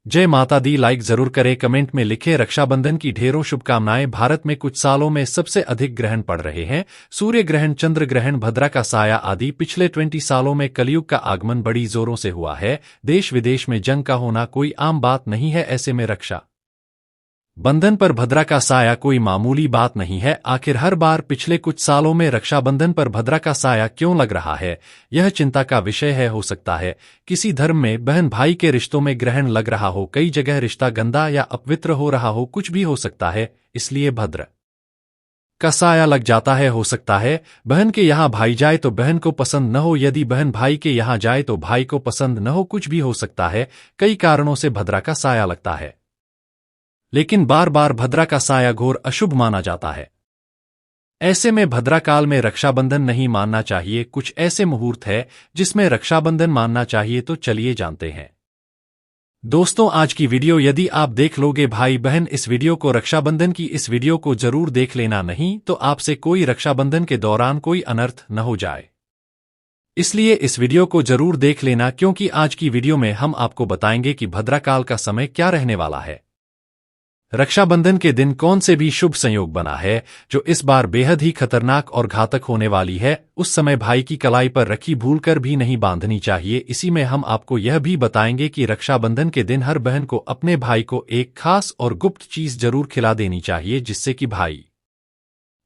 जय माता दी। लाइक जरूर करें, कमेंट में लिखें रक्षाबंधन की ढेरों शुभकामनाएं। भारत में कुछ सालों में सबसे अधिक ग्रहण पड़ रहे हैं। सूर्य ग्रहण, चंद्र ग्रहण, भद्रा का साया आदि। पिछले 20 सालों में कलयुग का आगमन बड़ी जोरों से हुआ है। देश विदेश में जंग का होना कोई आम बात नहीं है। ऐसे में रक्षा बंधन पर भद्रा का साया कोई मामूली बात नहीं है। आखिर हर बार पिछले कुछ सालों में रक्षाबंधन पर भद्रा का साया क्यों लग रहा है, यह चिंता का विषय है। हो सकता है किसी धर्म में बहन भाई के रिश्तों में ग्रहण लग रहा हो, कई जगह रिश्ता गंदा या अपवित्र हो रहा हो, कुछ भी हो सकता है, इसलिए भद्र का साया लग जाता है। हो सकता है बहन के यहाँ भाई जाए तो बहन को पसंद न हो, यदि बहन भाई के यहाँ जाए तो भाई को पसंद न हो, कुछ भी हो सकता है। कई कारणों से भद्रा का साया लगता है, लेकिन बार बार भद्रा का साया घोर अशुभ माना जाता है। ऐसे में भद्रा काल में रक्षाबंधन नहीं मानना चाहिए। कुछ ऐसे मुहूर्त है जिसमें रक्षाबंधन मानना चाहिए, तो चलिए जानते हैं। दोस्तों, आज की वीडियो यदि आप देख लोगे भाई बहन इस वीडियो को, रक्षाबंधन की इस वीडियो को जरूर देख लेना, नहीं तो आपसे कोई रक्षाबंधन के दौरान कोई अनर्थ न हो जाए। इसलिए इस वीडियो को जरूर देख लेना, क्योंकि आज की वीडियो में हम आपको बताएंगे कि भद्रा काल का समय क्या रहने वाला है। रक्षाबंधन के दिन कौन से भी शुभ संयोग बना है जो इस बार बेहद ही खतरनाक और घातक होने वाली है। उस समय भाई की कलाई पर रखी भूलकर भी नहीं बांधनी चाहिए। इसी में हम आपको यह भी बताएंगे कि रक्षाबंधन के दिन हर बहन को अपने भाई को एक खास और गुप्त चीज जरूर खिला देनी चाहिए, जिससे कि भाई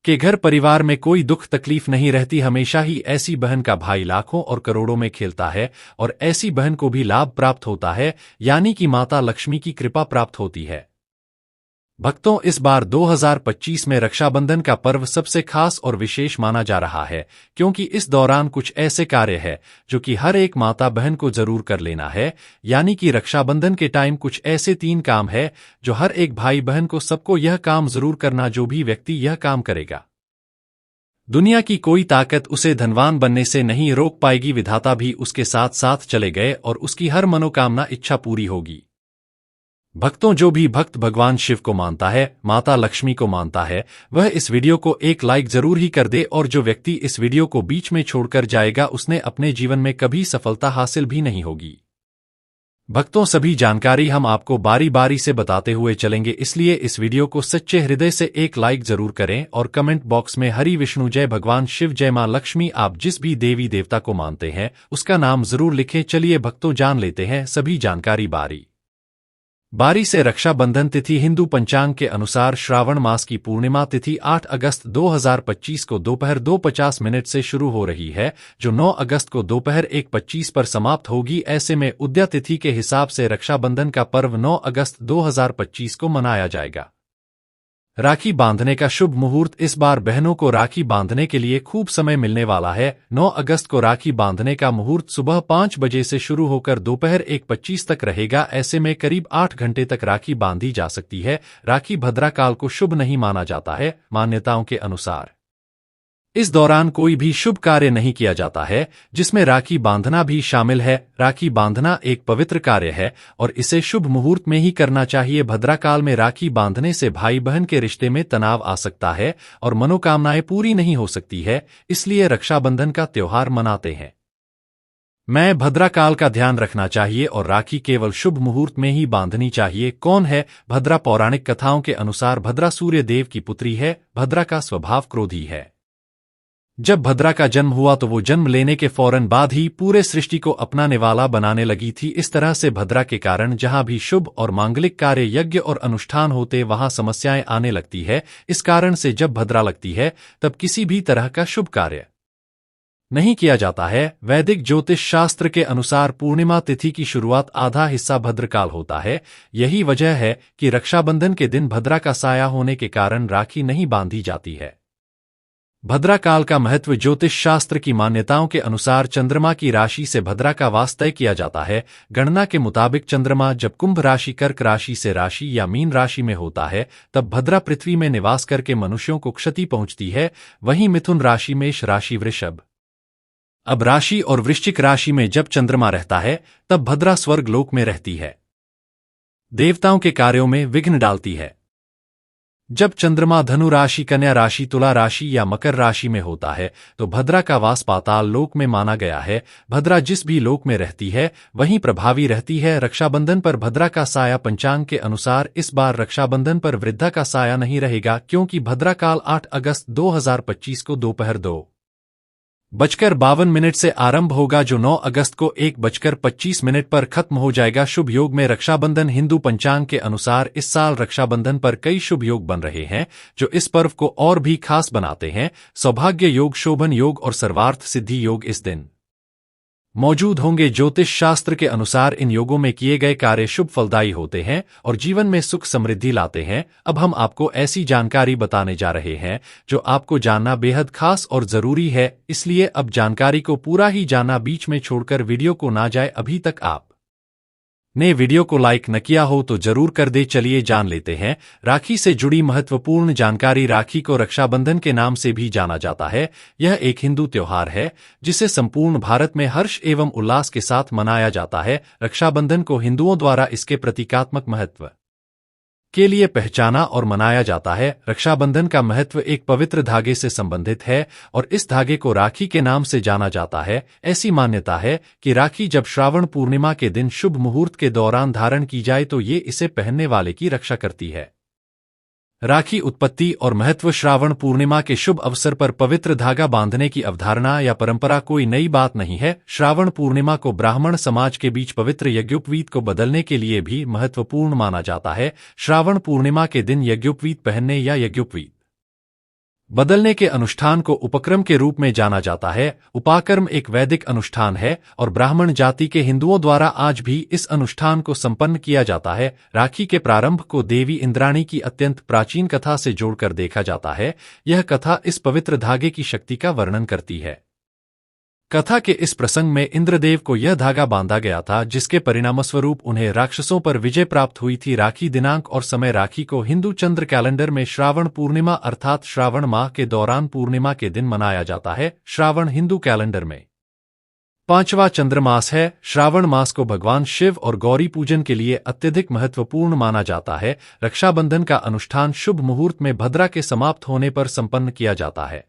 के घर परिवार में कोई दुख तकलीफ नहीं रहती। हमेशा ही ऐसी बहन का भाई लाखों और करोड़ों में खेलता है और ऐसी बहन को भी लाभ प्राप्त होता है, यानी कि माता लक्ष्मी की कृपा प्राप्त होती है। भक्तों, इस बार 2025 में रक्षाबंधन का पर्व सबसे खास और विशेष माना जा रहा है, क्योंकि इस दौरान कुछ ऐसे कार्य हैं जो कि हर एक माता बहन को जरूर कर लेना है। यानी कि रक्षाबंधन के टाइम कुछ ऐसे 3 काम है जो हर एक भाई बहन को सबको यह काम जरूर करना। जो भी व्यक्ति यह काम करेगा, दुनिया की कोई ताकत उसे धनवान बनने से नहीं रोक पाएगी। विधाता भी उसके साथ साथ चले गए और उसकी हर मनोकामना इच्छा पूरी होगी। भक्तों, जो भी भक्त भगवान शिव को मानता है, माता लक्ष्मी को मानता है, वह इस वीडियो को एक लाइक जरूर ही कर दे। और जो व्यक्ति इस वीडियो को बीच में छोड़कर जाएगा, उसने अपने जीवन में कभी सफलता हासिल भी नहीं होगी। भक्तों, सभी जानकारी हम आपको बारी बारी से बताते हुए चलेंगे, इसलिए इस वीडियो को सच्चे हृदय से एक लाइक जरूर करें और कमेंट बॉक्स में हरि विष्णु, जय भगवान शिव, जय मां लक्ष्मी, आप जिस भी देवी देवता को मानते हैं उसका नाम जरूर लिखें। चलिए भक्तों, जान लेते हैं सभी जानकारी बारी बारी से। रक्षाबंधन तिथि हिंदू पंचांग के अनुसार श्रावण मास की पूर्णिमा तिथि 8 अगस्त 2025 को दोपहर 2:50 से शुरू हो रही है, जो 9 अगस्त को दोपहर 1:25 पर समाप्त होगी। ऐसे में उदया तिथि के हिसाब से रक्षाबंधन का पर्व 9 अगस्त 2025 को मनाया जाएगा। राखी बांधने का शुभ मुहूर्त। इस बार बहनों को राखी बांधने के लिए खूब समय मिलने वाला है। 9 अगस्त को राखी बांधने का मुहूर्त सुबह 5 बजे से शुरू होकर दोपहर 1:25 तक रहेगा। ऐसे में करीब 8 घंटे तक राखी बांधी जा सकती है। राखी भद्रा काल को शुभ नहीं माना जाता है। मान्यताओं के अनुसार इस दौरान कोई भी शुभ कार्य नहीं किया जाता है, जिसमें राखी बांधना भी शामिल है। राखी बांधना एक पवित्र कार्य है और इसे शुभ मुहूर्त में ही करना चाहिए। भद्रा काल में राखी बांधने से भाई बहन के रिश्ते में तनाव आ सकता है और मनोकामनाएं पूरी नहीं हो सकती है, इसलिए रक्षाबंधन का त्योहार मनाते हैं। मैं भद्रा काल का ध्यान रखना चाहिए और राखी केवल शुभ मुहूर्त में ही बांधनी चाहिए। कौन है भद्रा? पौराणिक कथाओं के अनुसार भद्रा सूर्य देव की पुत्री है। भद्रा का स्वभाव क्रोधी है। जब भद्रा का जन्म हुआ तो वो जन्म लेने के फौरन बाद ही पूरे सृष्टि को अपनाने वाला बनाने लगी थी। इस तरह से भद्रा के कारण जहां भी शुभ और मांगलिक कार्य, यज्ञ और अनुष्ठान होते, वहां समस्याएं आने लगती है। इस कारण से जब भद्रा लगती है तब किसी भी तरह का शुभ कार्य नहीं किया जाता है। वैदिक ज्योतिष शास्त्र के अनुसार पूर्णिमा तिथि की शुरुआत आधा हिस्सा भद्रकाल होता है। यही वजह है कि रक्षाबंधन के दिन भद्रा का साया होने के कारण राखी नहीं बांधी जाती है। भद्रा काल का महत्व। ज्योतिष शास्त्र की मान्यताओं के अनुसार चंद्रमा की राशि से भद्रा का वास तय किया जाता है। गणना के मुताबिक चंद्रमा जब कुंभ राशि, कर्क राशि से राशि या मीन राशि में होता है, तब भद्रा पृथ्वी में निवास करके मनुष्यों को क्षति पहुंचती है। वहीं मिथुन राशि, मेष राशि, वृषभ अब राशि और वृश्चिक राशि में जब चंद्रमा रहता है, तब भद्रा स्वर्ग लोक में रहती है। देवताओं के कार्यों में विघ्न डालती है। जब चंद्रमा धनु राशि, कन्या राशि, तुला राशि या मकर राशि में होता है तो भद्रा का वास पाताल लोक में माना गया है। भद्रा जिस भी लोक में रहती है वहीं प्रभावी रहती है। रक्षाबंधन पर भद्रा का साया पंचांग के अनुसार इस बार रक्षाबंधन पर वृद्धा का साया नहीं रहेगा, क्योंकि भद्रा काल 8 अगस्त 2025 को दोपहर 2:52 से आरंभ होगा, जो 9 अगस्त को 1:25 पर खत्म हो जाएगा। शुभ योग में रक्षाबंधन। हिंदू पंचांग के अनुसार इस साल रक्षाबंधन पर कई शुभ योग बन रहे हैं जो इस पर्व को और भी खास बनाते हैं। सौभाग्य योग, शोभन योग और सर्वार्थ सिद्धि योग इस दिन मौजूद होंगे। ज्योतिष शास्त्र के अनुसार इन योगों में किए गए कार्य शुभ फलदायी होते हैं और जीवन में सुख समृद्धि लाते हैं। अब हम आपको ऐसी जानकारी बताने जा रहे हैं जो आपको जानना बेहद खास और जरूरी है, इसलिए अब जानकारी को पूरा ही जानना, बीच में छोड़कर वीडियो को ना जाए। अभी तक आप ने वीडियो को लाइक न किया हो तो जरूर कर दे। चलिए जान लेते हैं राखी से जुड़ी महत्वपूर्ण जानकारी। राखी को रक्षाबंधन के नाम से भी जाना जाता है। यह एक हिंदू त्योहार है जिसे संपूर्ण भारत में हर्ष एवं उल्लास के साथ मनाया जाता है। रक्षाबंधन को हिंदुओं द्वारा इसके प्रतीकात्मक महत्व के लिए पहचाना और मनाया जाता है। रक्षाबंधन का महत्व एक पवित्र धागे से संबंधित है और इस धागे को राखी के नाम से जाना जाता है। ऐसी मान्यता है कि राखी जब श्रावण पूर्णिमा के दिन शुभ मुहूर्त के दौरान धारण की जाए तो ये इसे पहनने वाले की रक्षा करती है। राखी उत्पत्ति और महत्व। श्रावण पूर्णिमा के शुभ अवसर पर पवित्र धागा बांधने की अवधारणा या परंपरा कोई नई बात नहीं है। श्रावण पूर्णिमा को ब्राह्मण समाज के बीच पवित्र यज्ञोपवीत को बदलने के लिए भी महत्वपूर्ण माना जाता है। श्रावण पूर्णिमा के दिन यज्ञोपवीत पहनने या यज्ञोपवीत बदलने के अनुष्ठान को उपक्रम के रूप में जाना जाता है। उपाकर्म एक वैदिक अनुष्ठान है और ब्राह्मण जाति के हिंदुओं द्वारा आज भी इस अनुष्ठान को संपन्न किया जाता है। राखी के प्रारंभ को देवी इंद्राणी की अत्यंत प्राचीन कथा से जोड़कर देखा जाता है। यह कथा इस पवित्र धागे की शक्ति का वर्णन करती है। कथा के इस प्रसंग में इंद्रदेव को यह धागा बांधा गया था जिसके परिणामस्वरूप उन्हें राक्षसों पर विजय प्राप्त हुई थी। राखी दिनांक और समय। राखी को हिंदू चंद्र कैलेंडर में श्रावण पूर्णिमा अर्थात श्रावण माह के दौरान पूर्णिमा के दिन मनाया जाता है। श्रावण हिंदू कैलेंडर में 5वां चंद्रमास है। श्रावण मास को भगवान शिव और गौरी पूजन के लिए अत्यधिक महत्वपूर्ण माना जाता है। रक्षाबंधन का अनुष्ठान शुभ मुहूर्त में भद्रा के समाप्त होने पर संपन्न किया जाता है।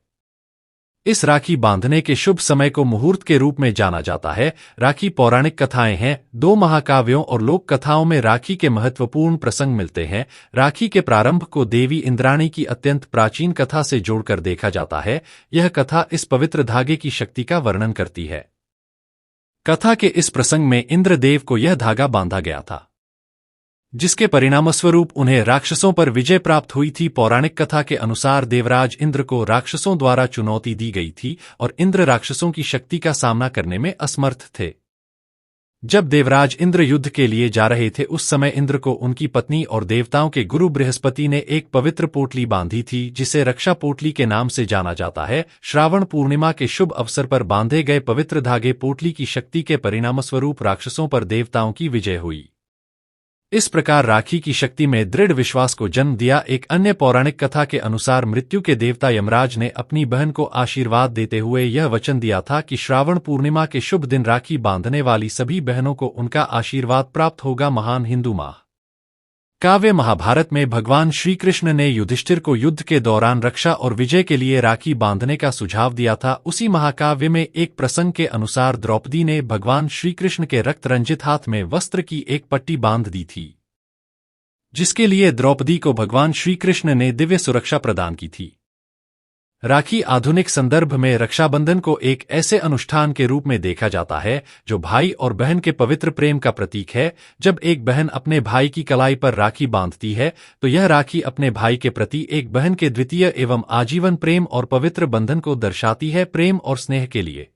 इस राखी बांधने के शुभ समय को मुहूर्त के रूप में जाना जाता है। राखी पौराणिक कथाएं हैं। 2 महाकाव्यों और लोक कथाओं में राखी के महत्वपूर्ण प्रसंग मिलते हैं। राखी के प्रारंभ को देवी इंद्राणी की अत्यंत प्राचीन कथा से जोड़कर देखा जाता है। यह कथा इस पवित्र धागे की शक्ति का वर्णन करती है। कथा के इस प्रसंग में इंद्रदेव को यह धागा बांधा गया था जिसके परिणामस्वरूप उन्हें राक्षसों पर विजय प्राप्त हुई थी। पौराणिक कथा के अनुसार देवराज इंद्र को राक्षसों द्वारा चुनौती दी गई थी और इंद्र राक्षसों की शक्ति का सामना करने में असमर्थ थे। जब देवराज इंद्र युद्ध के लिए जा रहे थे उस समय इंद्र को उनकी पत्नी और देवताओं के गुरु बृहस्पति ने एक पवित्र पोटली बांधी थी जिसे रक्षा पोटली के नाम से जाना जाता है। श्रावण पूर्णिमा के शुभ अवसर पर बांधे गए पवित्र धागे पोटली की शक्ति के परिणामस्वरूप राक्षसों पर देवताओं की विजय हुई। इस प्रकार राखी की शक्ति में दृढ़ विश्वास को जन्म दिया। एक अन्य पौराणिक कथा के अनुसार मृत्यु के देवता यमराज ने अपनी बहन को आशीर्वाद देते हुए यह वचन दिया था कि श्रावण पूर्णिमा के शुभ दिन राखी बांधने वाली सभी बहनों को उनका आशीर्वाद प्राप्त होगा। महान हिंदू काव्य महाभारत में भगवान श्री कृष्ण ने युधिष्ठिर को युद्ध के दौरान रक्षा और विजय के लिए राखी बांधने का सुझाव दिया था। उसी महाकाव्य में एक प्रसंग के अनुसार द्रौपदी ने भगवान श्री कृष्ण के रक्त रंजित हाथ में वस्त्र की एक पट्टी बांध दी थी जिसके लिए द्रौपदी को भगवान श्री कृष्ण ने दिव्य सुरक्षा प्रदान की थी। राखी आधुनिक संदर्भ में रक्षाबंधन को एक ऐसे अनुष्ठान के रूप में देखा जाता है जो भाई और बहन के पवित्र प्रेम का प्रतीक है। जब एक बहन अपने भाई की कलाई पर राखी बांधती है तो यह राखी अपने भाई के प्रति एक बहन के द्वितीय एवं आजीवन प्रेम और पवित्र बंधन को दर्शाती है। प्रेम और स्नेह के लिए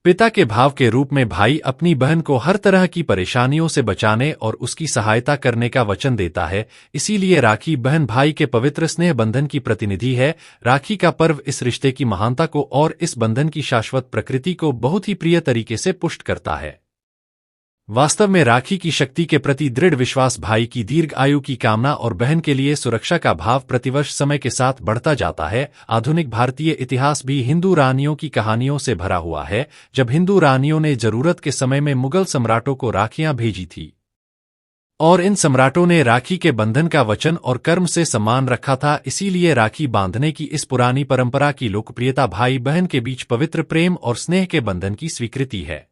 पिता के भाव के रूप में भाई अपनी बहन को हर तरह की परेशानियों से बचाने और उसकी सहायता करने का वचन देता है। इसीलिए राखी बहन भाई के पवित्र स्नेह बंधन की प्रतिनिधि है। राखी का पर्व इस रिश्ते की महानता को और इस बंधन की शाश्वत प्रकृति को बहुत ही प्रिय तरीके से पुष्ट करता है। वास्तव में राखी की शक्ति के प्रति दृढ़ विश्वास, भाई की दीर्घ आयु की कामना और बहन के लिए सुरक्षा का भाव प्रतिवर्ष समय के साथ बढ़ता जाता है। आधुनिक भारतीय इतिहास भी हिंदू रानियों की कहानियों से भरा हुआ है। जब हिंदू रानियों ने जरूरत के समय में मुगल सम्राटों को राखियां भेजी थी और इन सम्राटों ने राखी के बंधन का वचन और कर्म से सम्मान रखा था, इसीलिए राखी बांधने की इस पुरानी परंपरा की लोकप्रियता भाई बहन के बीच पवित्र प्रेम और स्नेह के बंधन की स्वीकृति है।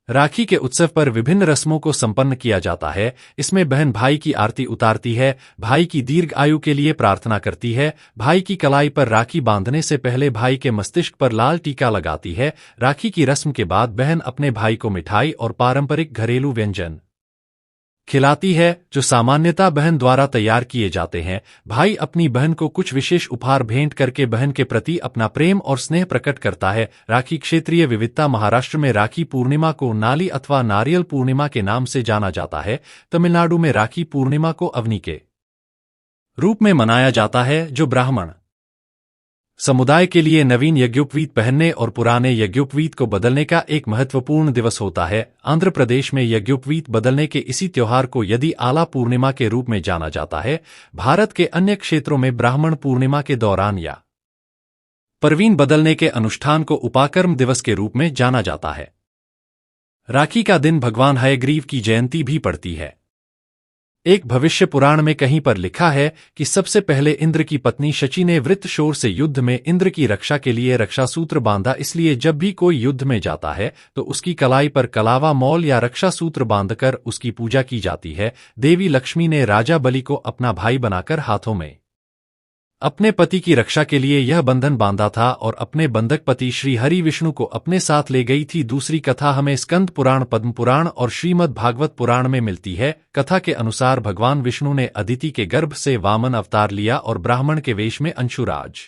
राखी के उत्सव पर विभिन्न रस्मों को संपन्न किया जाता है। इसमें बहन भाई की आरती उतारती है, भाई की दीर्घ आयु के लिए प्रार्थना करती है, भाई की कलाई पर राखी बांधने से पहले भाई के मस्तिष्क पर लाल टीका लगाती है। राखी की रस्म के बाद बहन अपने भाई को मिठाई और पारंपरिक घरेलू व्यंजन खिलाती है, जो सामान्यतः बहन द्वारा तैयार किए जाते हैं। भाई अपनी बहन को कुछ विशेष उपहार भेंट करके बहन के प्रति अपना प्रेम और स्नेह प्रकट करता है। राखी क्षेत्रीय विविधता। महाराष्ट्र में राखी पूर्णिमा को नाली अथवा नारियल पूर्णिमा के नाम से जाना जाता है। तमिलनाडु में राखी पूर्णिमा को अवनी के रूप में मनाया जाता है, जो ब्राह्मण समुदाय के लिए नवीन यज्ञोपवीत पहनने और पुराने यज्ञोपवीत को बदलने का एक महत्वपूर्ण दिवस होता है। आंध्र प्रदेश में यज्ञोपवीत बदलने के इसी त्योहार को यदि आला पूर्णिमा के रूप में जाना जाता है। भारत के अन्य क्षेत्रों में ब्राह्मण पूर्णिमा के दौरान या परवीन बदलने के अनुष्ठान को उपाकर्म दिवस के रूप में जाना जाता है। राखी का दिन भगवान हयग्रीव की जयंती भी पड़ती है। एक भविष्य पुराण में कहीं पर लिखा है कि सबसे पहले इंद्र की पत्नी शची ने वृत्रशोर से युद्ध में इंद्र की रक्षा के लिए रक्षासूत्र बांधा, इसलिए जब भी कोई युद्ध में जाता है तो उसकी कलाई पर कलावा मौल या रक्षासूत्र बांधकर उसकी पूजा की जाती है। देवी लक्ष्मी ने राजा बलि को अपना भाई बनाकर हाथों में अपने पति की रक्षा के लिए यह बंधन बांधा था और अपने बंधक पति श्री हरि विष्णु को अपने साथ ले गई थी। दूसरी कथा हमें स्कंद पुराण, पद्म पुराण और श्रीमद् भागवत पुराण में मिलती है। कथा के अनुसार भगवान विष्णु ने अदिति के गर्भ से वामन अवतार लिया और ब्राह्मण के वेश में अंशुराज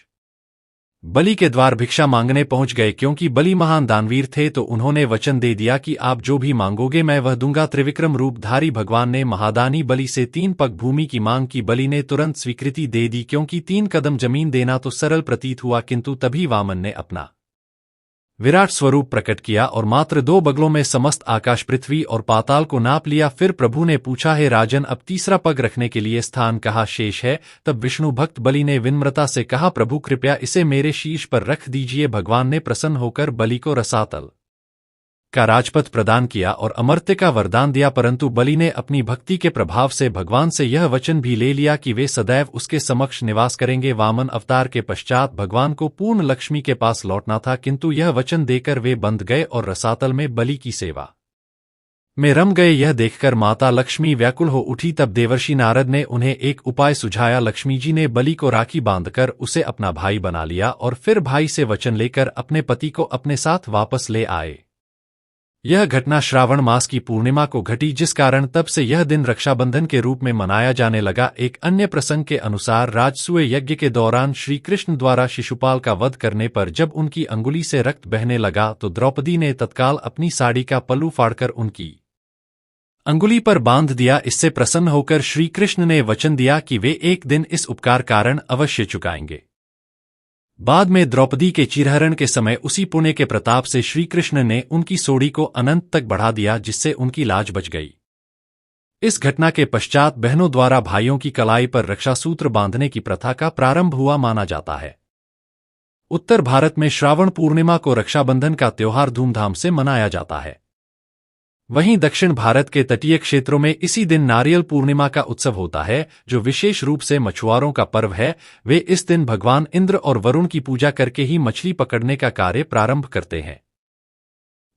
बलि के द्वार भिक्षा मांगने पहुंच गए। क्योंकि बलि महान दानवीर थे तो उन्होंने वचन दे दिया कि आप जो भी मांगोगे मैं वह दूंगा। त्रिविक्रम रूपधारी भगवान ने महादानी बलि से 3 पग भूमि की मांग की। बलि ने तुरंत स्वीकृति दे दी, क्योंकि 3 कदम जमीन देना तो सरल प्रतीत हुआ, किंतु तभी वामन ने अपना विराट स्वरूप प्रकट किया और मात्र 2 बगलों में समस्त आकाश, पृथ्वी और पाताल को नाप लिया। फिर प्रभु ने पूछा, हे राजन, अब तीसरा पग रखने के लिए स्थान कहाँ शेष है? तब विष्णु भक्त बलि ने विनम्रता से कहा, प्रभु कृपया इसे मेरे शीश पर रख दीजिए। भगवान ने प्रसन्न होकर बलि को रसातल का राजपथ प्रदान किया और अमर्त्य का वरदान दिया, परंतु बलि ने अपनी भक्ति के प्रभाव से भगवान से यह वचन भी ले लिया कि वे सदैव उसके समक्ष निवास करेंगे। वामन अवतार के पश्चात भगवान को पूर्ण लक्ष्मी के पास लौटना था, किंतु यह वचन देकर वे बंध गए और रसातल में बलि की सेवा में रम गए। यह देखकर माता लक्ष्मी व्याकुल हो उठी। तब देवर्षि नारद ने उन्हें एक उपाय सुझाया। लक्ष्मी जी ने बलि को राखी बांधकर उसे अपना भाई बना लिया और फिर भाई से वचन लेकर अपने पति को अपने साथ वापस ले आए। यह घटना श्रावण मास की पूर्णिमा को घटी, जिस कारण तब से यह दिन रक्षाबंधन के रूप में मनाया जाने लगा। एक अन्य प्रसंग के अनुसार राजसूय यज्ञ के दौरान श्री कृष्ण द्वारा शिशुपाल का वध करने पर जब उनकी अंगुली से रक्त बहने लगा तो द्रौपदी ने तत्काल अपनी साड़ी का पल्लू फाड़कर उनकी अंगुली पर बांध दिया। इससे प्रसन्न होकर श्री कृष्ण ने वचन दिया कि वे एक दिन इस उपकार कारण अवश्य चुकाएंगे। बाद में द्रौपदी के चिरहरण के समय उसी पुण्य के प्रताप से श्री कृष्ण ने उनकी सोड़ी को अनंत तक बढ़ा दिया, जिससे उनकी लाज बच गई। इस घटना के पश्चात बहनों द्वारा भाइयों की कलाई पर रक्षासूत्र बांधने की प्रथा का प्रारंभ हुआ माना जाता है। उत्तर भारत में श्रावण पूर्णिमा को रक्षाबंधन का त्योहार धूमधाम से मनाया जाता है। वहीं दक्षिण भारत के तटीय क्षेत्रों में इसी दिन नारियल पूर्णिमा का उत्सव होता है, जो विशेष रूप से मछुआरों का पर्व है। वे इस दिन भगवान इंद्र और वरुण की पूजा करके ही मछली पकड़ने का कार्य प्रारंभ करते हैं।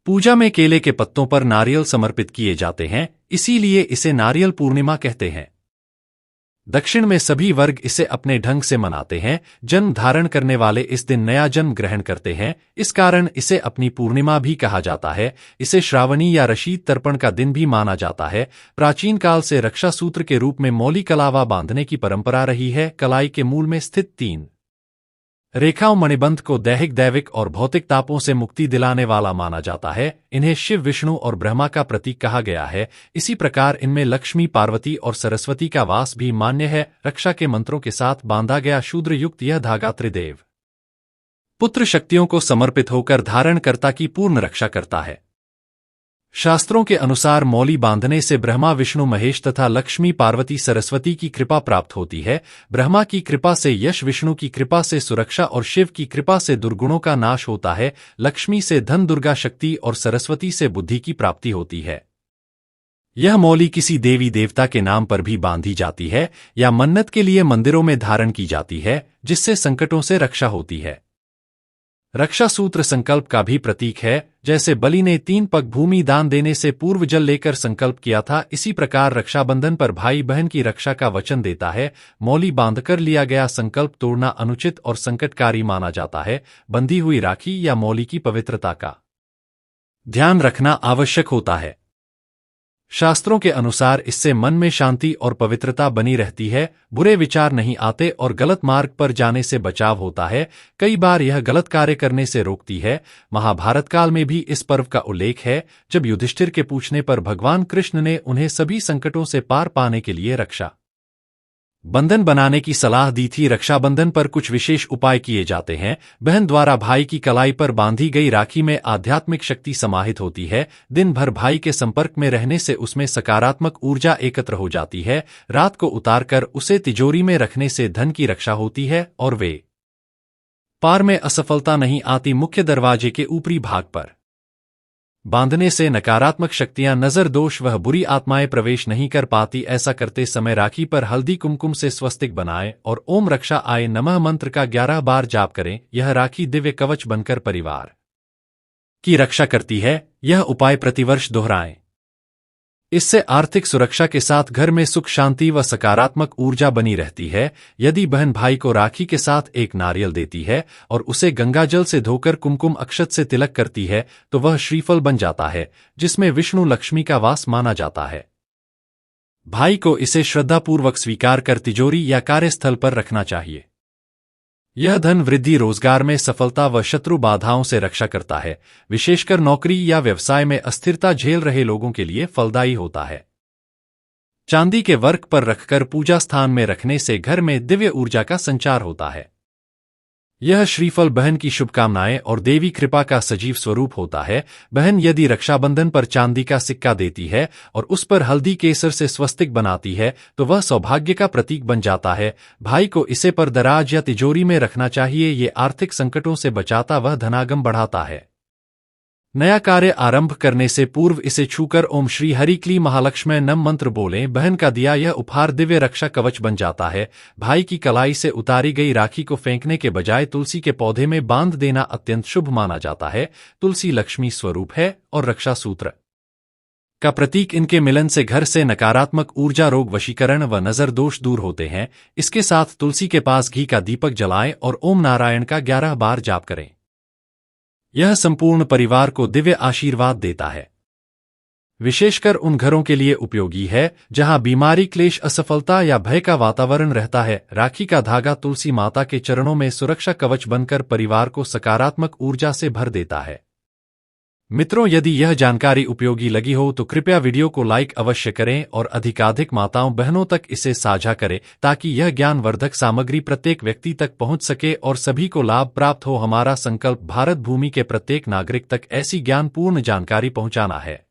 पूजा में केले के पत्तों पर नारियल समर्पित किए जाते हैं, इसीलिए इसे नारियल पूर्णिमा कहते हैं। दक्षिण में सभी वर्ग इसे अपने ढंग से मनाते हैं। जन्म धारण करने वाले इस दिन नया जन्म ग्रहण करते हैं, इस कारण इसे अपनी पूर्णिमा भी कहा जाता है। इसे श्रावणी या रशीद तर्पण का दिन भी माना जाता है। प्राचीन काल से रक्षा सूत्र के रूप में मौली कलावा बांधने की परंपरा रही है। कलाई के मूल में स्थित 3 रेखाओं मणिबंध को दैहिक, दैविक और भौतिक तापों से मुक्ति दिलाने वाला माना जाता है। इन्हें शिव, विष्णु और ब्रह्मा का प्रतीक कहा गया है। इसी प्रकार इनमें लक्ष्मी, पार्वती और सरस्वती का वास भी मान्य है। रक्षा के मंत्रों के साथ बांधा गया शूद्र युक्त यह धागा त्रिदेव पुत्र शक्तियों को समर्पित होकर धारणकर्ता की पूर्ण रक्षा करता है। शास्त्रों के अनुसार मौली बांधने से ब्रह्मा, विष्णु, महेश तथा लक्ष्मी, पार्वती, सरस्वती की कृपा प्राप्त होती है। ब्रह्मा की कृपा से यश, विष्णु की कृपा से सुरक्षा और शिव की कृपा से दुर्गुणों का नाश होता है। लक्ष्मी से धन, दुर्गा शक्ति और सरस्वती से बुद्धि की प्राप्ति होती है। यह मौली किसी देवी देवता के नाम पर भी बांधी जाती है या मन्नत के लिए मंदिरों में धारण की जाती है, जिससे संकटों से रक्षा होती है। रक्षा सूत्र संकल्प का भी प्रतीक है। जैसे बलि ने 3 पग भूमि दान देने से पूर्व जल लेकर संकल्प किया था, इसी प्रकार रक्षाबंधन पर भाई बहन की रक्षा का वचन देता है। मौली बांधकर लिया गया संकल्प तोड़ना अनुचित और संकटकारी माना जाता है। बंधी हुई राखी या मौली की पवित्रता का ध्यान रखना आवश्यक होता है। शास्त्रों के अनुसार इससे मन में शांति और पवित्रता बनी रहती है, बुरे विचार नहीं आते और गलत मार्ग पर जाने से बचाव होता है। कई बार यह गलत कार्य करने से रोकती है। महाभारत काल में भी इस पर्व का उल्लेख है, जब युधिष्ठिर के पूछने पर भगवान कृष्ण ने उन्हें सभी संकटों से पार पाने के लिए रक्षा बंधन बनाने की सलाह दी थी। रक्षाबंधन पर कुछ विशेष उपाय किए जाते हैं। बहन द्वारा भाई की कलाई पर बांधी गई राखी में आध्यात्मिक शक्ति समाहित होती है। दिन भर भाई के संपर्क में रहने से उसमें सकारात्मक ऊर्जा एकत्र हो जाती है। रात को उतारकर उसे तिजोरी में रखने से धन की रक्षा होती है और वे पार में असफलता नहीं आती। मुख्य दरवाजे के ऊपरी भाग पर बांधने से नकारात्मक शक्तियां, नजर दोष व बुरी आत्माएं प्रवेश नहीं कर पाती। ऐसा करते समय राखी पर हल्दी कुमकुम से स्वस्तिक बनाएं और ओम रक्षा आय नमः मंत्र का 11 बार जाप करें। यह राखी दिव्य कवच बनकर परिवार की रक्षा करती है। यह उपाय प्रतिवर्ष दोहराएं। इससे आर्थिक सुरक्षा के साथ घर में सुख शांति व सकारात्मक ऊर्जा बनी रहती है। यदि बहन भाई को राखी के साथ एक नारियल देती है और उसे गंगाजल से धोकर कुमकुम अक्षत से तिलक करती है, तो वह श्रीफल बन जाता है, जिसमें विष्णु लक्ष्मी का वास माना जाता है। भाई को इसे श्रद्धापूर्वक स्वीकार कर तिजोरी या कार्यस्थल पर रखना चाहिए। यह धन वृद्धि, रोजगार में सफलता व शत्रु बाधाओं से रक्षा करता है। विशेषकर नौकरी या व्यवसाय में अस्थिरता झेल रहे लोगों के लिए फलदायी होता है। चांदी के वर्क पर रखकर पूजा स्थान में रखने से घर में दिव्य ऊर्जा का संचार होता है। यह श्रीफल बहन की शुभकामनाएं और देवी कृपा का सजीव स्वरूप होता है। बहन यदि रक्षाबंधन पर चांदी का सिक्का देती है और उस पर हल्दी केसर से स्वस्तिक बनाती है, तो वह सौभाग्य का प्रतीक बन जाता है। भाई को इसे पर दराज या तिजोरी में रखना चाहिए। ये आर्थिक संकटों से बचाता व धनागम बढ़ाता है। नया कार्य आरंभ करने से पूर्व इसे छूकर ओम श्री हरि क्ली महालक्ष्मी नम मंत्र बोलें। बहन का दिया यह उपहार दिव्य रक्षा कवच बन जाता है। भाई की कलाई से उतारी गई राखी को फेंकने के बजाय तुलसी के पौधे में बांध देना अत्यंत शुभ माना जाता है। तुलसी लक्ष्मी स्वरूप है और रक्षा सूत्र का प्रतीक। इनके मिलन से घर से नकारात्मक ऊर्जा, रोग, वशीकरण व नजर दोष दूर होते हैं। इसके साथ तुलसी के पास घी का दीपक जलाएं और ओम नारायण का 11 बार जाप करें। यह संपूर्ण परिवार को दिव्य आशीर्वाद देता है। विशेषकर उन घरों के लिए उपयोगी है जहां बीमारी, क्लेश, असफलता या भय का वातावरण रहता है। राखी का धागा तुलसी माता के चरणों में सुरक्षा कवच बनकर परिवार को सकारात्मक ऊर्जा से भर देता है। मित्रों, यदि यह जानकारी उपयोगी लगी हो तो कृपया वीडियो को लाइक अवश्य करें और अधिकाधिक माताओं बहनों तक इसे साझा करें, ताकि यह ज्ञानवर्धक सामग्री प्रत्येक व्यक्ति तक पहुंच सके और सभी को लाभ प्राप्त हो। हमारा संकल्प भारत भूमि के प्रत्येक नागरिक तक ऐसी ज्ञानपूर्ण जानकारी पहुंचाना है।